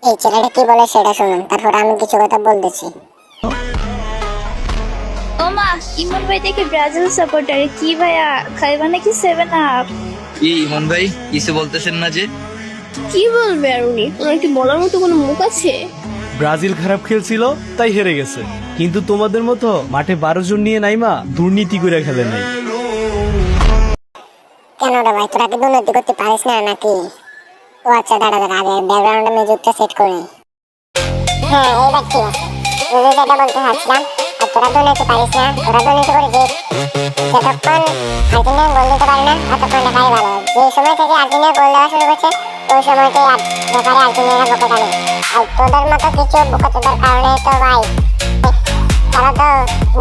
এই ছেলেটা কি বলে সেটা শুনুন, তারপর আমি কিছু কথা বলতেছি। ওমা, ইমন ভাই দেখে ব্রাজিল সাপোর্টার। কি ভাইয়া, খাইবা নাকি 7 আপ? ইমন ভাই কিছু বলতেছেন না যে? কি বলবে আর উনি? ওনার কি বলার মতো কোনো মুখ আছে? ব্রাজিল খারাপ খেলছিল তাই হেরে গেছে, কিন্তু তোমাদের মতো মাঠে 12 জন নিয়ে নাইমা দুর্নীতি করে খেলে নাই। কেন রে ভাই, তোরা কি দুর্নীতি করতে পারিস না নাকি? ও আচ্ছা, দাঁড়া দাঁড়া, আগে ব্যাকগ্রাউন্ডে মিউজিকটা সেট করি। হ্যাঁ, এইবার ঠিক আছে। যদি যেটা বলতে চাচ্ছিলাম, আর তোরা দুর্নীতি পারিস না, তোরা দুর্নীতি করে জিত। যতক্ষণ আর্জেন্টিনা গোল দিতে পারে না ততক্ষণ রেফারি ভালো। যে সময় থেকে আর্জেন্টিনা গোল দেওয়া শুরু করছে ওই সময়তেই রেফারি আর্জেন্টিনা বোকা টানে। আর তোদের মতো কিছু বোকাচোদার কারণে তো ভাই তারা তো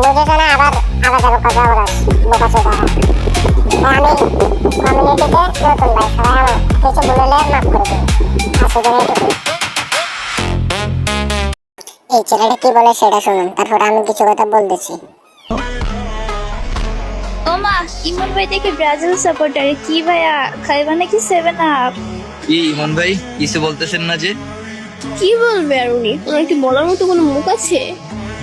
বুঝেছে না, আবার আলাদা বোকাচোদারা। আমি কমিউনিটিতে নতুন ভাই, সবাই আমার কিছু বললে মাফ করে দিন। এই ছেলেটা কি বলে সেটা শুনুন, তারপর আমি কিছু কথা বলতেছি। ওমা, ইমন ভাই দেখে ব্রাজিল সাপোর্টার। কি ভাইয়া, খাইবা নাকি 7 আপ? ইমন ভাই কিছু বলতেছেন না যে? কি বলবে আর উনি? ওনার কি বলার মতো কোনো মুখ আছে?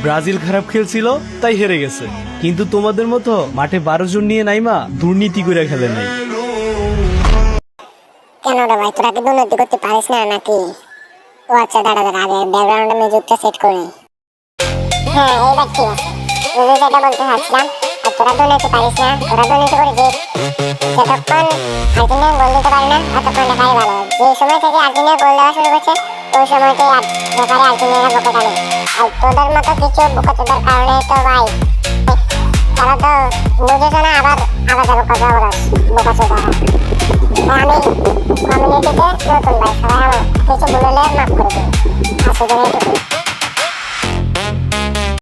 ব্রাজিল খারাপ খেলছিল তাই হেরে গেছে, কিন্তু তোমাদের মতো মাঠে 12 জন নিয়ে নাইমা দুর্নীতি করে খেলে নাই। কেন রে ভাই, তোরা কি দুর্নীতি করতে পারিস না নাকি? ও আচ্ছা, দাঁড়া দাঁড়া, আগে ব্যাকগ্রাউন্ডে মিউজিকটা সেট করি। হ্যাঁ, এইবার ঠিক আছে। যদি যেটা বলতে চাচ্ছিলাম, আর তোরা দুর্নীতি পারিস না, তোরা দুর্নীতি করে জিত। যতক্ষণ আর্জেন্টিনা গোল দিতে পারে না ততক্ষণ রেফারি ভালো। যে সময় থেকে আর্জেন্টিনা গোল দেওয়া শুরু করছে ওই সময়তেই রেফারি আর্জেন্টিনা বোকা টানে। আর তোদের মতো কিছু বোকাচোদার কারণে তো ভাই তারা তো বুঝেছে না, আবার আলাদা বোকাচোদারা। আমি কমিউনিটিতে নতুন ভাই, সবাই আমার কিছু বললে মাফ করে দিন।